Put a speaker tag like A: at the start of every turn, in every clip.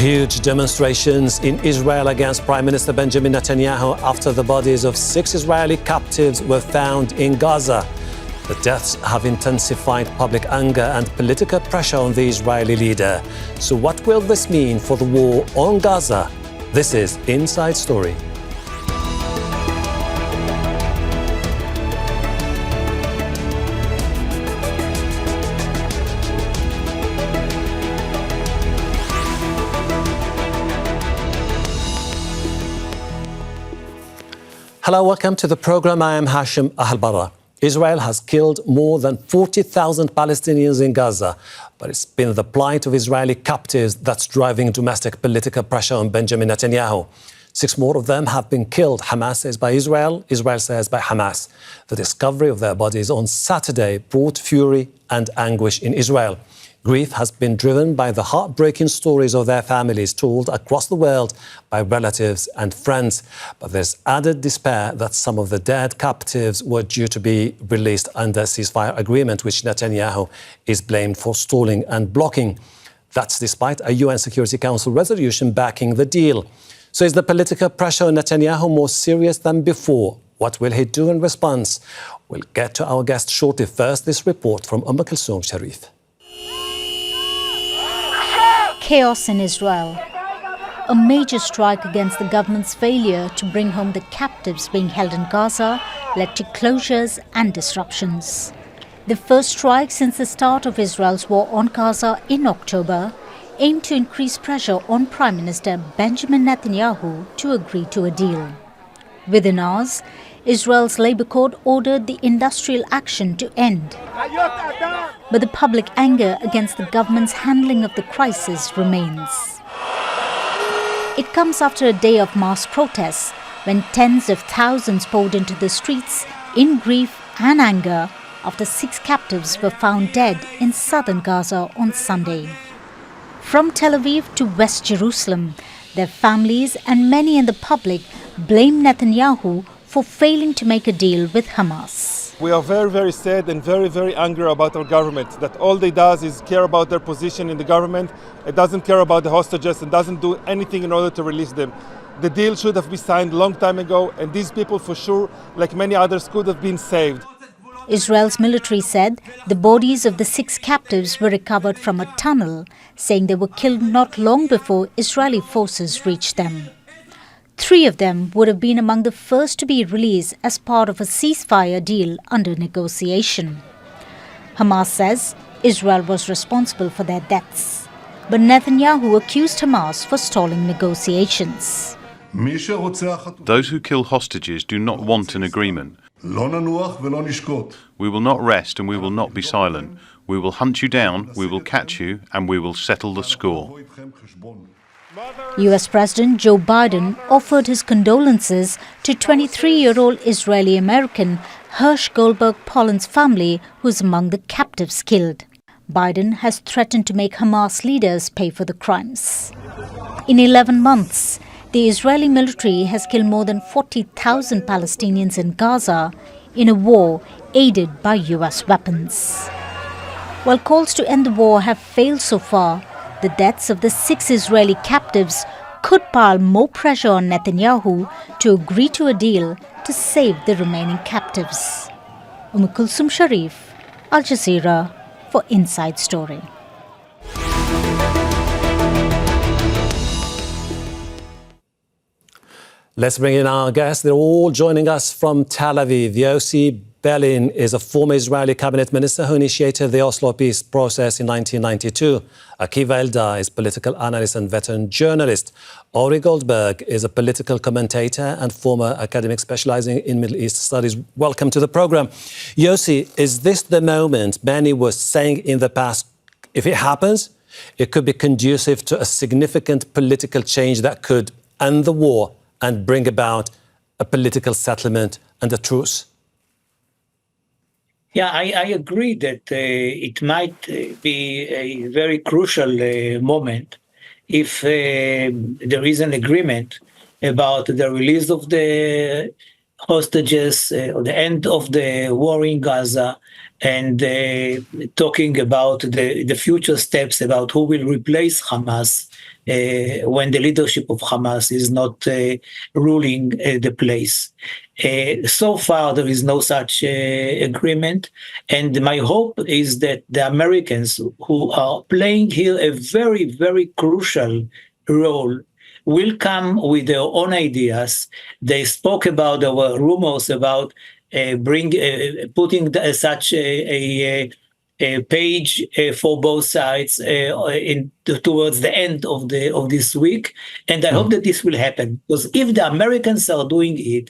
A: Huge demonstrations in Israel against Prime Minister Benjamin Netanyahu after the bodies of 6 Israeli captives were found in Gaza. The deaths have intensified public anger and political pressure on the Israeli leader. So what will this mean for the war on Gaza? This is Inside Story. Hello, welcome to the program. I am Hashem Ahelbarra. Israel has killed more than 40,000 Palestinians in Gaza, but it's been the plight of Israeli captives that's driving domestic political pressure on Benjamin Netanyahu. 6 more of them have been killed, Hamas says by Israel, Israel says by Hamas. The discovery of their bodies on Saturday brought fury and anguish in Israel. Grief has been driven by the heartbreaking stories of their families told across the world by relatives and friends. But there's added despair that some of the dead captives were due to be released under a ceasefire agreement, which Netanyahu is blamed for stalling and blocking. That's despite a UN Security Council resolution backing the deal. So is the political pressure on Netanyahu more serious than before? What will he do in response? We'll get to our guest shortly. First, this report from Sharif.
B: Chaos in Israel. A major strike against the government's failure to bring home the captives being held in Gaza led to closures and disruptions. The first strike since the start of Israel's war on Gaza in October aimed to increase pressure on Prime Minister Benjamin Netanyahu to agree to a deal. Within hours, Israel's Labour Court ordered the industrial action to end. But the public anger against the government's handling of the crisis remains. It comes after a day of mass protests when tens of thousands poured into the streets in grief and anger after 6 captives were found dead in southern Gaza on Sunday. From Tel Aviv to West Jerusalem, their families and many in the public blame Netanyahu for failing to make a deal with Hamas.
C: We are very, very sad and very, very angry about our government, that all they does is care about their position in the government. It doesn't care about the hostages and doesn't do anything in order to release them. The deal should have been signed a long time ago, and these people for sure, like many others, could have been saved.
B: Israel's military said the bodies of the 6 captives were recovered from a tunnel, saying they were killed not long before Israeli forces reached them. 3 of them would have been among the first to be released as part of a ceasefire deal under negotiation. Hamas says Israel was responsible for their deaths, but Netanyahu accused Hamas for stalling negotiations.
D: Those who kill hostages do not want an agreement. We will not rest and we will not be silent. We will hunt you down, we will catch you, and we will settle the score.
B: US President Joe Biden offered his condolences to 23-year-old Israeli-American Ori Goldberg Pollin's family, who is among the captives killed. Biden has threatened to make Hamas leaders pay for the crimes. In 11 months, the Israeli military has killed more than 40,000 Palestinians in Gaza in a war aided by US weapons. While calls to end the war have failed so far, the deaths of the 6 Israeli captives could pile more pressure on Netanyahu to agree to a deal to save the remaining captives. Sharif, Al Jazeera for Inside Story.
A: Let's bring in our guests. They're all joining us from Tel Aviv. Yossi Beilin is a former Israeli cabinet minister who initiated the Oslo peace process in 1992. Akiva Eldar is political analyst and veteran journalist. Ori Goldberg is a political commentator and former academic specialising in Middle East studies. Welcome to the program. Yossi, is this the moment many were saying in the past, if it happens, it could be conducive to a significant political change that could end the war and bring about a political settlement and a truce?
E: Yeah, I agree that it might be a very crucial moment if there is an agreement about the release of the hostages, or the end of the war in Gaza, and talking about the future steps about who will replace Hamas when the leadership of Hamas is not ruling the place. So far, there is no such agreement, and my hope is that the Americans, who are playing here a very, very crucial role, will come with their own ideas. They spoke about, there were rumors about putting such a page for both sides towards the end of this week, and I hope that this will happen, because if the Americans are doing it,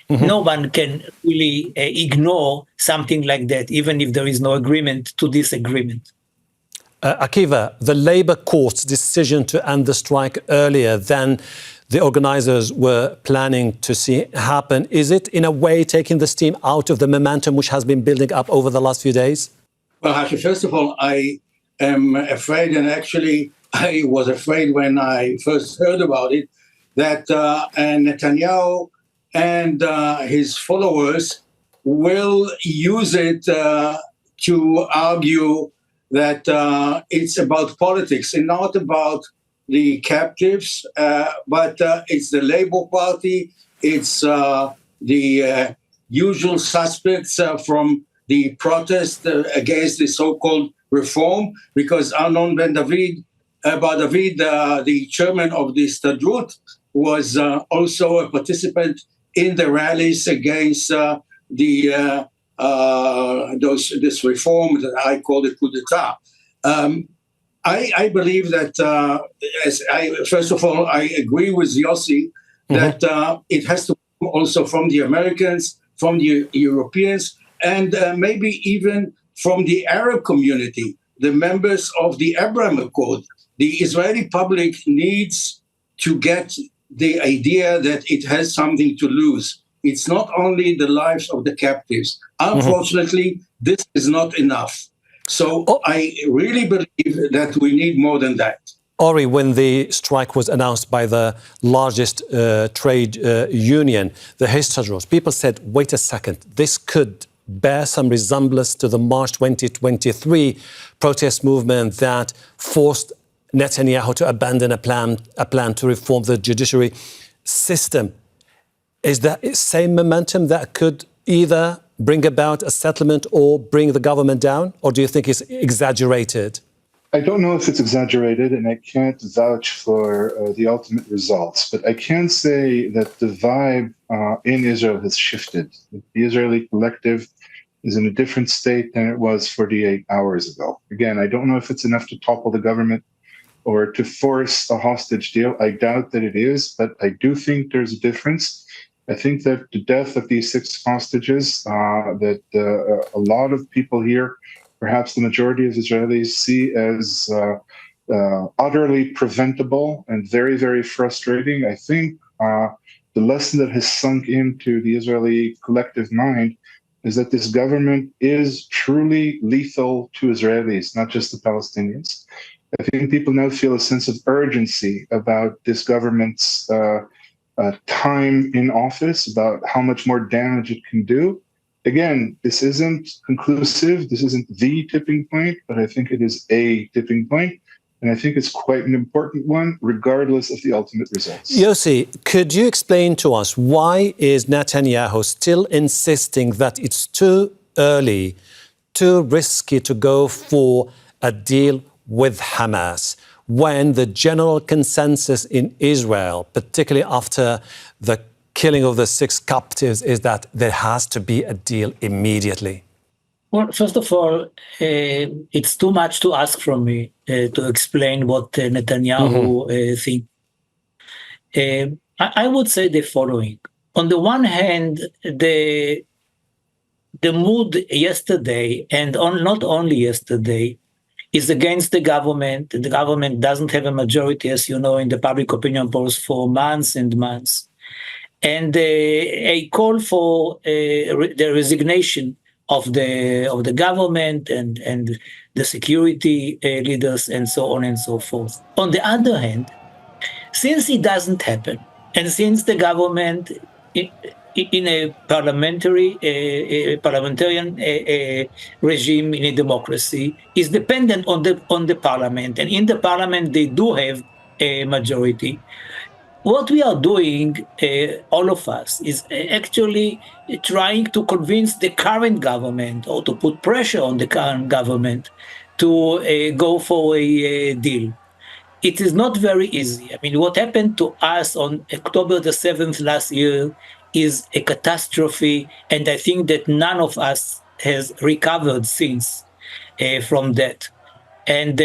E: no one can really ignore something like that, even if there is no agreement to this agreement.
A: Akiva, the Labour Court's decision to end the strike earlier than the organisers were planning to see happen, is it in a way taking the steam out of the momentum which has been building up over the last few days?
F: Well, Hashem, first of all, I am afraid, and actually I was afraid when I first heard about it, that Netanyahu and his followers will use it to argue that it's about politics and not about the captives, but it's the Labour Party, it's the usual suspects from the protest against the so-called reform, because Arnon Ben David, the chairman of the Histadrut, was also a participant in the rallies against this reform that I call the coup d'etat. I believe that, first of all, I agree with Yossi that it has to come also from the Americans, from the Europeans, and maybe even from the Arab community, the members of the Abraham Accord. The Israeli public needs to get the idea that it has something to lose. It's not only the lives of the captives. Unfortunately, this is not enough. So I really believe that we need more than that.
A: Ori, when the strike was announced by the largest trade union, the Histadrut, people said, wait a second, this could bear some resemblance to the March 2023 protest movement that forced Netanyahu to abandon a plan to reform the judiciary system. Is that same momentum that could either bring about a settlement or bring the government down? Or do you think it's exaggerated?
G: I don't know if it's exaggerated, and I can't vouch for the ultimate results. But I can say that the vibe in Israel has shifted. The Israeli collective is in a different state than it was 48 hours ago. Again, I don't know if it's enough to topple the government or to force a hostage deal. I doubt that it is, but I do think there's a difference. I think that the death of these 6 hostages, that a lot of people here, perhaps the majority of Israelis, see as utterly preventable and very, very frustrating. I think the lesson that has sunk into the Israeli collective mind is that this government is truly lethal to Israelis, not just the Palestinians. I think people now feel a sense of urgency about this government's time in office, about how much more damage it can do. Again, this isn't conclusive. This isn't the tipping point, but I think it is a tipping point. And I think it's quite an important one, regardless of the ultimate results.
A: Yossi, could you explain to us why is Netanyahu still insisting that it's too early, too risky to go for a deal with Hamas, when the general consensus in Israel, particularly after the killing of the 6 captives, is that there has to be a deal immediately?
E: Well, first of all, it's too much to ask from me to explain what Netanyahu thinks. I would say the following. On the one hand, the mood yesterday, and not only yesterday, is against the government. The government doesn't have a majority, as you know, in the public opinion polls for months and months. And a call for the resignation of the government and the security leaders and so on and so forth. On the other hand, since it doesn't happen, and since the government in a parliamentarian regime in a democracy is dependent on the parliament, and in the parliament they do have a majority. What we are doing, all of us, is actually trying to convince the current government or to put pressure on the current government to go for a deal. It is not very easy. I mean, what happened to us on October the 7th last year is a catastrophe, and I think that none of us has recovered since from that. And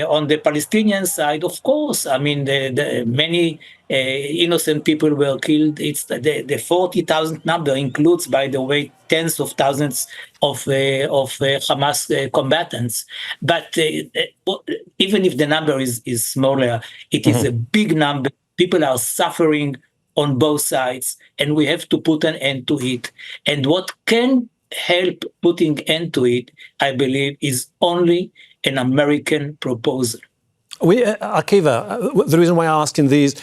E: on the Palestinian side, of course, I mean, the many innocent people were killed. It's the 40,000 number includes, by the way, tens of thousands of Hamas combatants. But even if the number is smaller, it is a big number. People are suffering on both sides, and we have to put an end to it. And what can help putting end to it, I believe, is only an American proposal.
A: Akiva, the reason why I'm asking these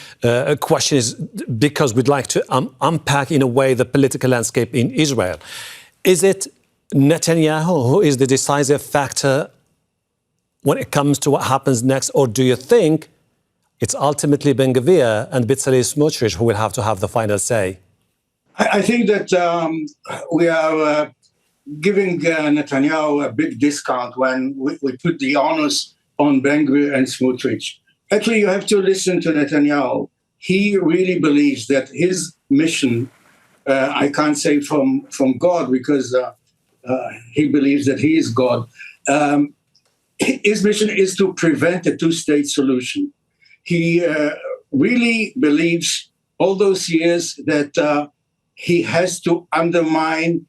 A: questions is because we'd like to unpack, in a way, the political landscape in Israel. Is it Netanyahu who is the decisive factor when it comes to what happens next, or do you think it's ultimately Ben Gvir and Bezalel Smotrich who will have to have the final say?
F: I think that we are giving Netanyahu a big discount when we put the onus on Ben Gvir and Smotrich. Actually, you have to listen to Netanyahu. He really believes that his mission, I can't say from God because he believes that he is God. His mission is to prevent a two-state solution. He really believes all those years that he has to undermine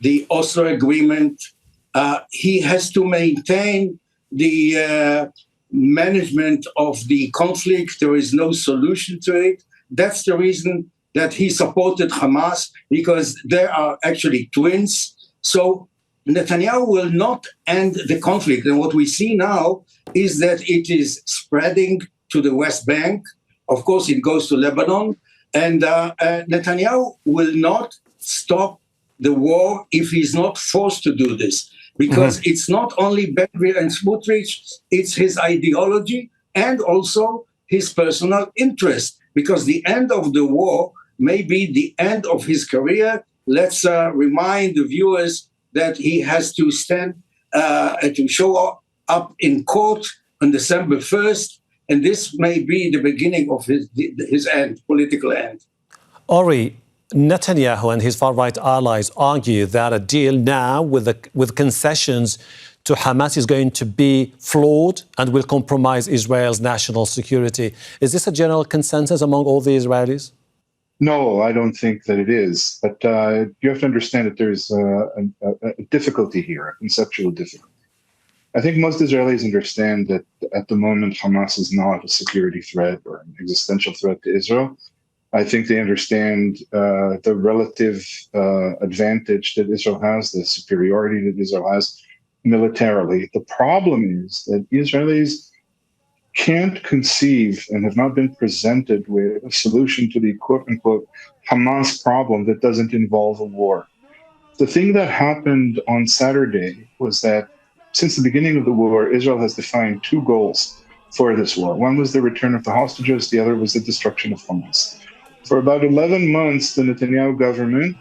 F: the Oslo agreement. He has to maintain the management of the conflict. There is no solution to it. That's the reason that he supported Hamas, because they are actually twins. So Netanyahu will not end the conflict. And what we see now is that it is spreading to the West Bank. Of course, it goes to Lebanon. And Netanyahu will not stop the war if he's not forced to do this. Because it's not only Ben Gvir and Smotrich, it's his ideology and also his personal interest. Because the end of the war may be the end of his career. Let's remind the viewers that he has to stand to show up in court on December 1st. And this may be the beginning of his end, political end.
A: Ori, Netanyahu and his far-right allies argue that a deal now with concessions to Hamas is going to be flawed and will compromise Israel's national security. Is this a general consensus among all the Israelis?
G: No, I don't think that it is. But you have to understand that there's a difficulty here, a conceptual difficulty. I think most Israelis understand that at the moment Hamas is not a security threat or an existential threat to Israel. I think they understand the relative advantage that Israel has, the superiority that Israel has militarily. The problem is that Israelis can't conceive and have not been presented with a solution to the quote-unquote Hamas problem that doesn't involve a war. The thing that happened on Saturday was that since the beginning of the war, Israel has defined two goals for this war. One was the return of the hostages, the other was the destruction of Hamas. For about 11 months, the Netanyahu government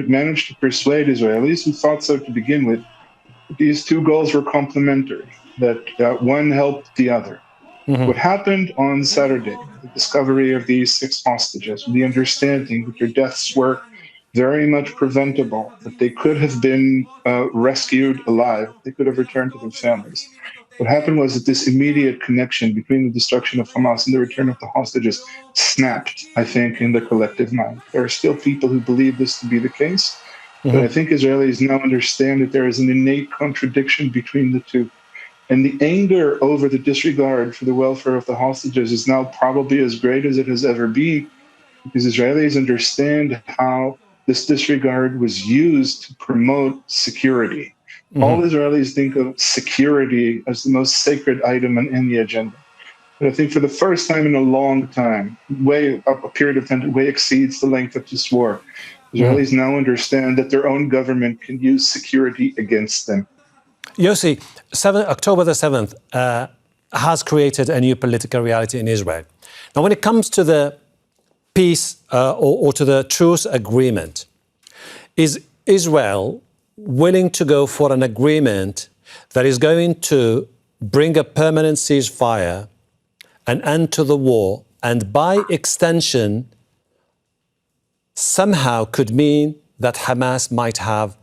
G: managed to persuade Israelis who thought so to begin with, that these two goals were complementary, that one helped the other. What happened on Saturday, the discovery of these 6 hostages, the understanding that their deaths were very much preventable, that they could have been rescued alive, they could have returned to their families. What happened was that this immediate connection between the destruction of Hamas and the return of the hostages snapped, I think, in the collective mind. There are still people who believe this to be the case, but I think Israelis now understand that there is an innate contradiction between the two. And the anger over the disregard for the welfare of the hostages is now probably as great as it has ever been, because Israelis understand how this disregard was used to promote security. All Israelis think of security as the most sacred item in the agenda. But I think for the first time in a long time, way up a period of time that way exceeds the length of this war, Israelis now understand that their own government can use security against them.
A: Yossi, October the 7th has created a new political reality in Israel. Now, when it comes to the peace or to the truce agreement, is Israel willing to go for an agreement that is going to bring a permanent ceasefire, an end to the war, and by extension, somehow could mean that Hamas might have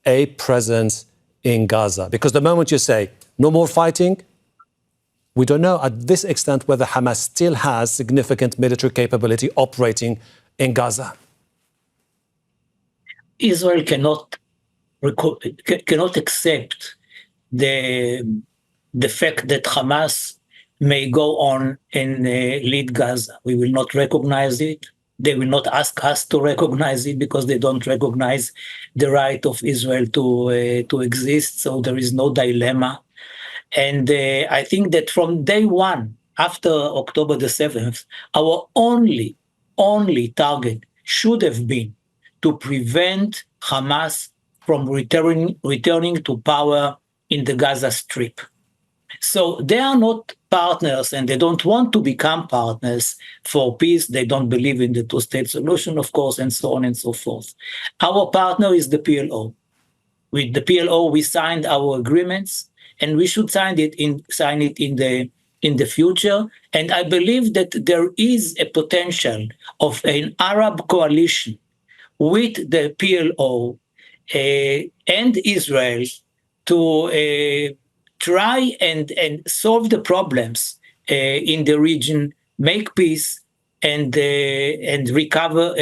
A: a presence in Gaza? Because the moment you say no more fighting, we don't know at this extent whether Hamas still has significant military capability operating in Gaza.
E: Israel cannot accept the fact that Hamas may go on and lead Gaza. We will not recognize it. They will not ask us to recognize it because they don't recognize the right of Israel to exist. So there is no dilemma. And I think that from day one, after October the 7th, our only target should have been to prevent Hamas from returning to power in the Gaza Strip. So they are not partners, and they don't want to become partners for peace. They don't believe in the two-state solution, of course, and so on and so forth. Our partner is the PLO. With the PLO, we signed our agreements, and we should sign it in the future. And I believe that there is a potential of an Arab coalition with the PLO and Israel to try and solve the problems in the region, make peace, and recover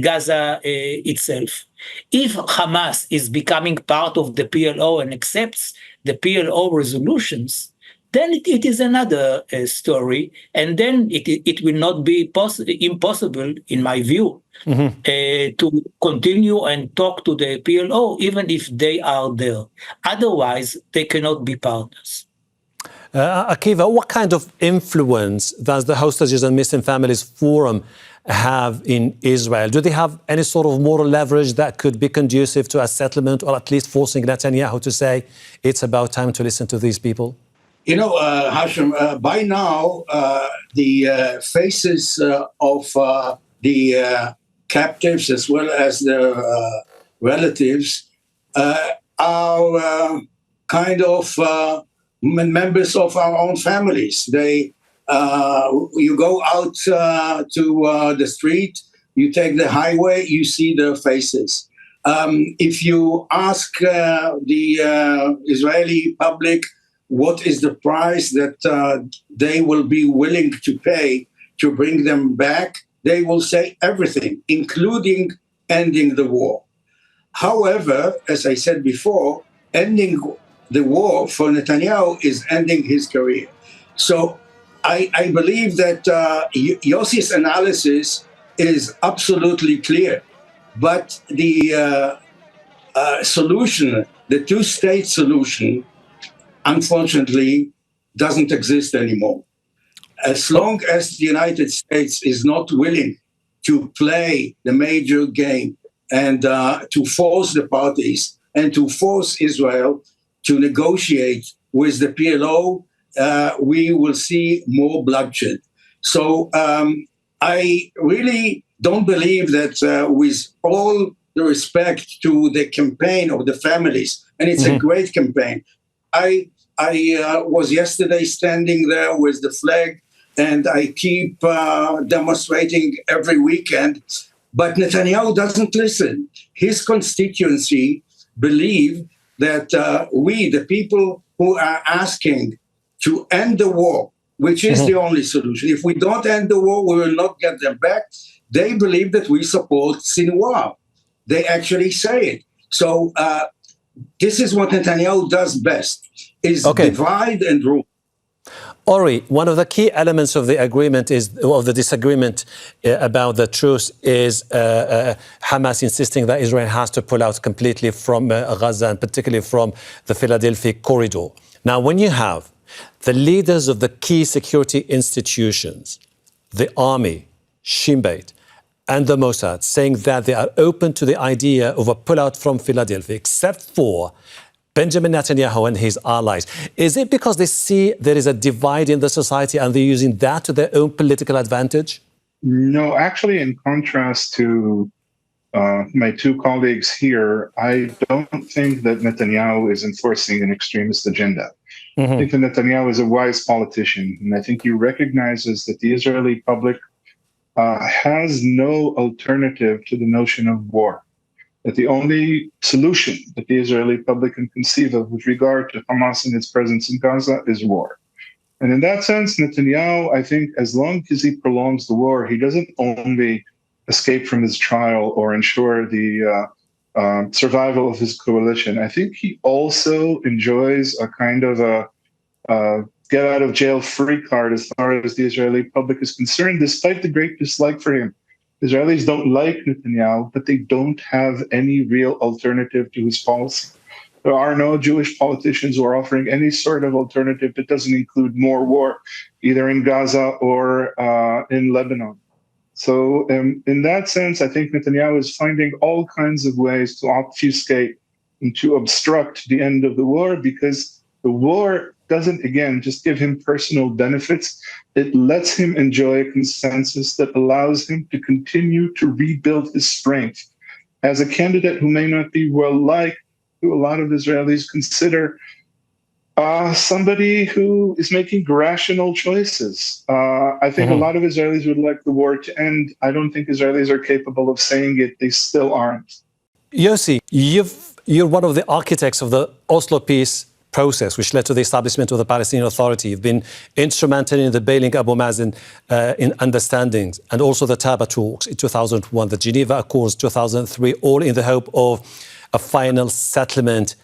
E: Gaza itself. If Hamas is becoming part of the PLO and accepts the PLO resolutions, then it is another story, and then it will not be impossible, in my view, to continue and talk to the PLO, even if they are there. Otherwise, they cannot be partners.
A: Akiva, what kind of influence does the Hostages and Missing Families Forum have in Israel? Do they have any sort of moral leverage that could be conducive to a settlement, or at least forcing Netanyahu to say it's about time to listen to these people?
F: You know, Hashem, by now, the faces of the captives as well as their relatives are kind of members of our own families. You go out to the street, you take the highway, you see their faces. If you ask the Israeli public what is the price that they will be willing to pay to bring them back, they will say everything, including ending the war. However, as I said before, ending the war for Netanyahu is ending his career. So I believe that Yossi's analysis is absolutely clear. But the solution, the two-state solution, unfortunately, doesn't exist anymore. As long as the United States is not willing to play the major game and to force the parties and to force Israel to negotiate with the PLO, we will see more bloodshed. So I really don't believe that with all the respect to the campaign of the families, and it's a great campaign. I was yesterday standing there with the flag, and I keep demonstrating every weekend. But Netanyahu doesn't listen. His constituency believe that we, the people who are asking to end the war, which is the only solution. If we don't end the war, we will not get them back. They believe that we support Sinwar. They actually say it. So this is what Netanyahu does best, is divide and rule.
A: Ori, one of the key elements of the agreement of the disagreement about the truce is Hamas insisting that Israel has to pull out completely from Gaza, and particularly from the Philadelphia corridor. Now, when you have the leaders of the key security institutions, the army, Shin Bet, and the Mossad, saying that they are open to the idea of a pullout from Philadelphia, except for Benjamin Netanyahu and his allies. Is it because they see there is a divide in the society and they're using that to their own political advantage?
G: No, actually, in contrast to my two colleagues here, I don't think that Netanyahu is enforcing an extremist agenda. I think that Netanyahu is a wise politician, and I think he recognizes that the Israeli public has no alternative to the notion of war. That the only solution that the Israeli public can conceive of with regard to Hamas and its presence in Gaza is war. And in that sense, Netanyahu, I think, as long as he prolongs the war, he doesn't only escape from his trial or ensure the survival of his coalition. I think he also enjoys a kind of a get-out-of-jail-free card as far as the Israeli public is concerned, despite the great dislike for him. Israelis don't like Netanyahu, but they don't have any real alternative to his policy. There are no Jewish politicians who are offering any sort of alternative that doesn't include more war, either in Gaza or in Lebanon. So in that sense, I think Netanyahu is finding all kinds of ways to obfuscate and to obstruct the end of the war, because the war doesn't, again, just give him personal benefits. It lets him enjoy a consensus that allows him to continue to rebuild his strength as a candidate who may not be well-liked, who a lot of Israelis consider somebody who is making rational choices. I think a lot of Israelis would like the war to end. I don't think Israelis are capable of saying it. They still aren't.
A: Yossi, you're one of the architects of the Oslo peace process, which led to the establishment of the Palestinian Authority. You've been instrumental in the bailing Abu Mazen in understandings, and also the Taba talks in 2001, the Geneva Accords 2003, all in the hope of a final settlement.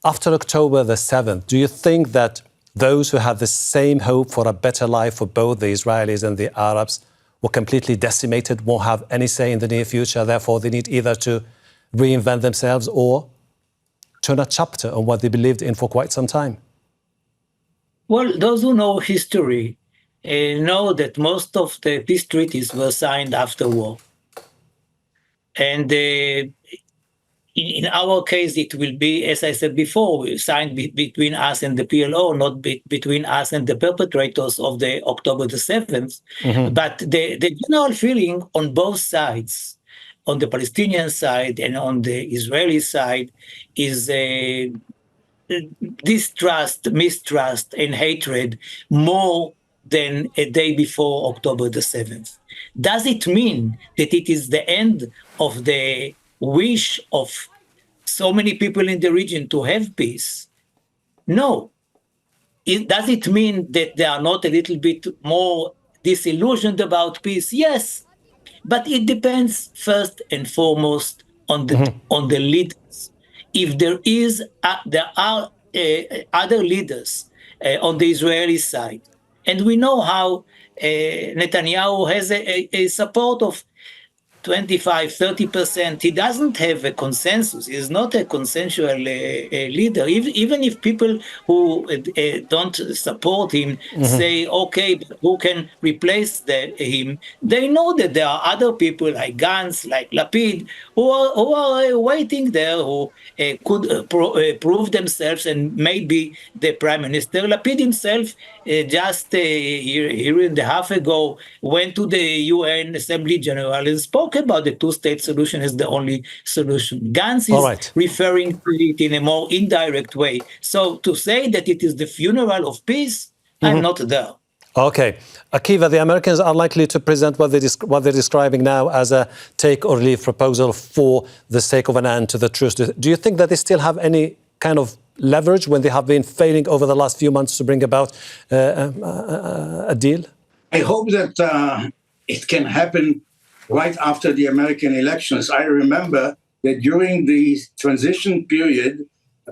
A: After October the 7th, do you think that those who have the same hope for a better life for both the Israelis and the Arabs were completely decimated, won't have any say in the near future, therefore they need either to reinvent themselves or turn a chapter on what they believed in for quite some time?
E: Well, those who know history know that most of the peace treaties were signed after war. And in our case, it will be, as I said before, signed between us and the PLO, not between us and the perpetrators of the October the 7th. But the general feeling on both sides, on the Palestinian side and on the Israeli side, is distrust, mistrust, and hatred more than a day before October the 7th. Does it mean that it is the end of the wish of so many people in the region to have peace? No. Does it mean that they are not a little bit more disillusioned about peace? Yes. But it depends first and foremost on the leaders. If there are other leaders on the Israeli side, and we know how Netanyahu has a support of 25-30%. He doesn't have a consensus. He's not a consensual leader. Even if people who don't support him say, okay, who can replace him, they know that there are other people like Gantz, like Lapid, who are waiting there, who could prove themselves and maybe the Prime Minister. Lapid himself just a year and a half ago went to the UN Assembly General and spoke about the two-state solution as the only solution. Gantz is referring to it in a more indirect way. So to say that it is the funeral of peace, I'm not there.
A: Okay. Akiva, the Americans are likely to present what they're describing now as a take or leave proposal for the sake of an end to the truce. Do you think that they still have any kind of leverage when they have been failing over the last few months to bring about a deal?
F: I hope that it can happen right after the American elections. I remember that during the transition period,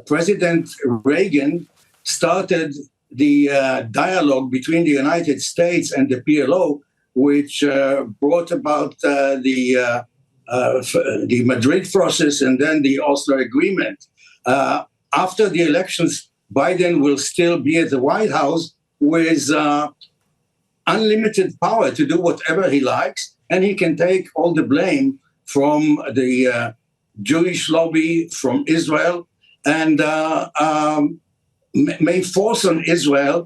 F: President Reagan started the dialogue between the United States and the PLO, which brought about the Madrid process and then the Oslo agreement. After the elections, Biden will still be at the White House with unlimited power to do whatever he likes. and he can take all the blame from the Jewish lobby, from Israel, and may force on Israel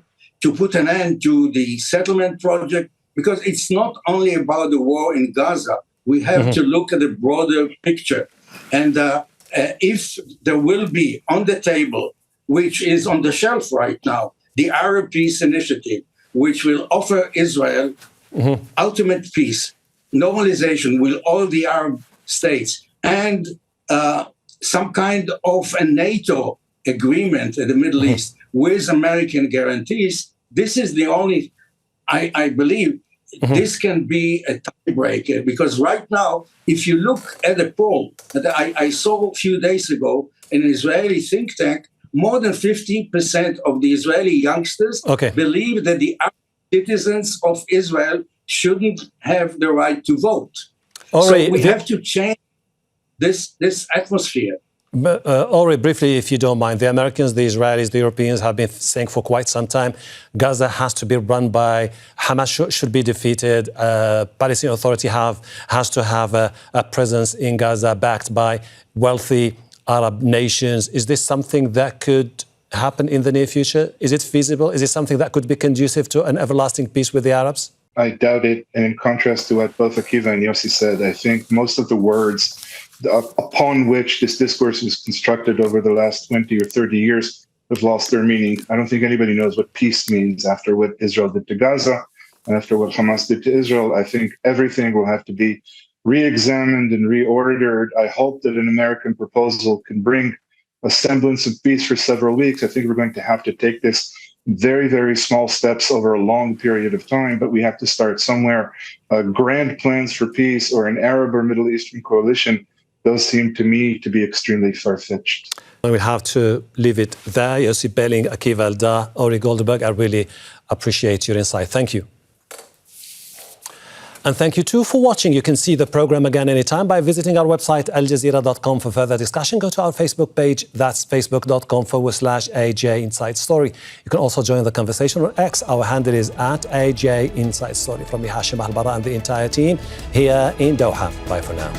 F: to put an end to the settlement project, because it's not only about the war in Gaza. We have to look at the broader picture. And if there will be on the table, which is on the shelf right now, the Arab Peace Initiative, which will offer Israel ultimate peace, normalization with all the Arab states, and some kind of a NATO agreement in the Middle East with American guarantees, this is the only, I believe, this can be a tiebreaker, because right now, if you look at a poll that I saw a few days ago in an Israeli think tank, more than 50% of the Israeli youngsters believe that the citizens of Israel shouldn't have the right to vote. So we have to change this atmosphere.
A: Ori, briefly, if you don't mind, the Americans, the Israelis, the Europeans have been saying for quite some time, Gaza has to be run by, Hamas should be defeated, Palestinian Authority has to have a presence in Gaza backed by wealthy Arab nations. Is this something that could happen in the near future? Is it feasible? Is it something that could be conducive to an everlasting peace with the Arabs?
G: I doubt it. And in contrast to what both Akiva and Yossi said, I think most of the words upon which this discourse was constructed over the last 20 or 30 years have lost their meaning. I don't think anybody knows what peace means after what Israel did to Gaza and after what Hamas did to Israel. I think everything will have to be re-examined and reordered. I hope that an American proposal can bring a semblance of peace for several weeks. I think we're going to have to take this very, very small steps over a long period of time, but we have to start somewhere. Grand plans for peace or an Arab or Middle Eastern coalition, those seem to me to be extremely far-fetched.
A: We have to leave it there. Yossi Beilin, Akiva Eldar, Ori Goldberg, I really appreciate your insight. Thank you. And thank you too for watching. You can see the program again anytime by visiting our website, aljazeera.com, for further discussion. Go to our Facebook page, that's facebook.com/AJ Inside Story. You can also join the conversation on X. Our handle is @AJ Inside Story. From me, Hashem, Ahelbarra, and the entire team here in Doha. Bye for now.